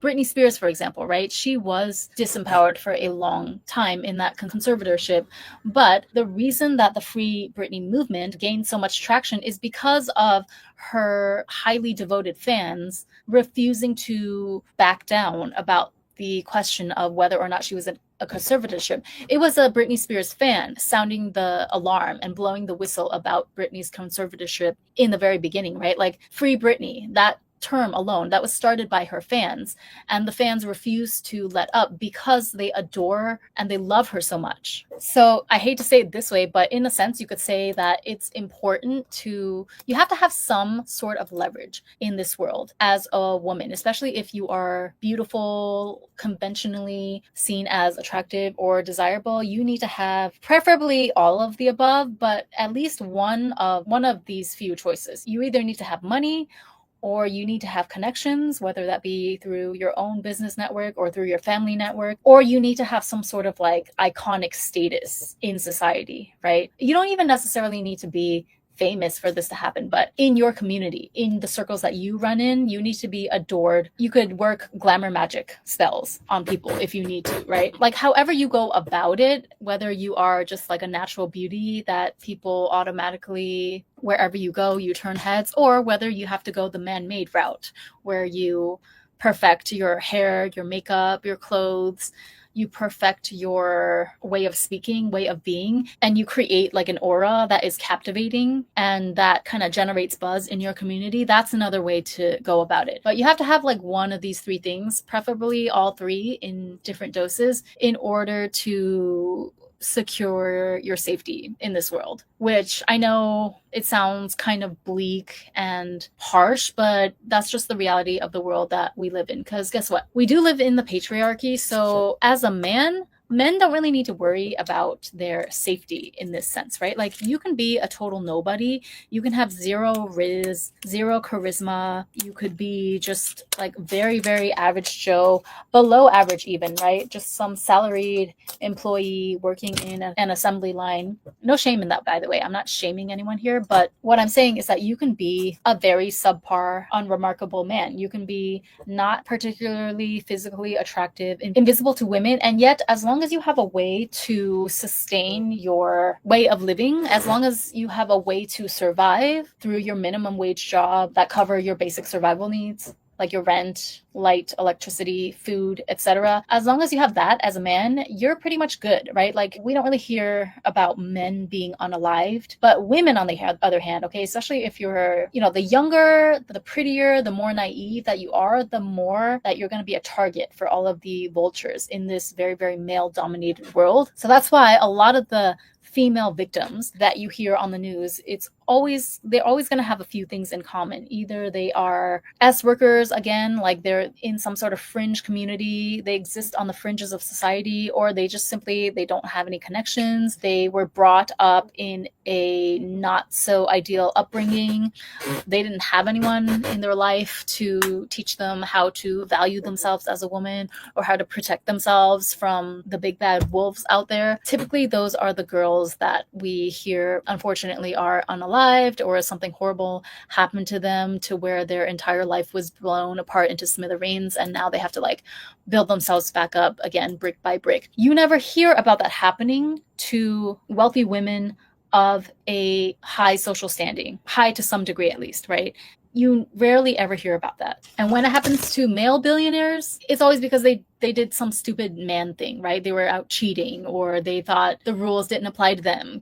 Britney Spears, for example, right? She was disempowered for a long time in that conservatorship. But the reason that the Free Britney movement gained so much traction is because of her highly devoted fans refusing to back down about the question of whether or not she was a conservatorship. It was a Britney Spears fan sounding the alarm and blowing the whistle about Britney's conservatorship in the very beginning, right? Like Free Britney, that term alone that was started by her fans, and the fans refuse to let up because they adore and they love her so much. So I hate to say it this way, but in a sense you could say that it's important to, you have to have some sort of leverage in this world as a woman, especially if you are beautiful, conventionally seen as attractive or desirable. You need to have preferably all of the above, but at least one of these few choices. You either need to have money, or you need to have connections, whether that be through your own business network or through your family network, or you need to have some sort of like iconic status in society, right? You don't even necessarily need to be famous for this to happen, but in your community, in the circles that you run in, you need to be adored. You could work glamour magic spells on people if you need to, right? Like however you go about it, whether you are just like a natural beauty that people automatically, wherever you go, you turn heads, or whether you have to go the man-made route where you perfect your hair, your makeup, your clothes, you perfect your way of speaking, way of being, and you create like an aura that is captivating and that kind of generates buzz in your community. That's another way to go about it. But you have to have like one of these three things, preferably all three in different doses, in order to secure your safety in this world, which I know it sounds kind of bleak and harsh, but that's just the reality of the world that we live in. Because guess what? We do live in the patriarchy. So as a man, men don't really need to worry about their safety in this sense, right? Like you can be a total nobody. You can have zero riz, zero charisma. You could be just like very, very average Joe, below average even, right? Just some salaried employee working in an assembly line. No shame in that, by the way. I'm not shaming anyone here, but what I'm saying is that you can be a very subpar, unremarkable man. You can be not particularly physically attractive, invisible to women, and yet as long as you have a way to sustain your way of living, as long as you have a way to survive through your minimum wage job that cover your basic survival needs, like your rent, light, electricity, food, etc. As long as you have that as a man, you're pretty much good, right? Like we don't really hear about men being unalived, but women on the other hand, okay, especially if you're, the younger, the prettier, the more naive that you are, the more that you're going to be a target for all of the vultures in this very, very male dominated world. So that's why a lot of the female victims that you hear on the news, they're always going to have a few things in common. Either they are S workers, again, like they're in some sort of fringe community, they exist on the fringes of society, or they just simply, they don't have any connections. They were brought up in a not so ideal upbringing. They didn't have anyone in their life to teach them how to value themselves as a woman or how to protect themselves from the big bad wolves out there. Typically, those are the girls that we hear, unfortunately, are unalived, or something horrible happened to them to where their entire life was blown apart into smithereens, and now they have to like build themselves back up again, brick by brick. You never hear about that happening to wealthy women of a high social standing, high to some degree at least, right? You rarely ever hear about that. And when it happens to male billionaires, it's always because they did some stupid man thing, right? They were out cheating, or they thought the rules didn't apply to them.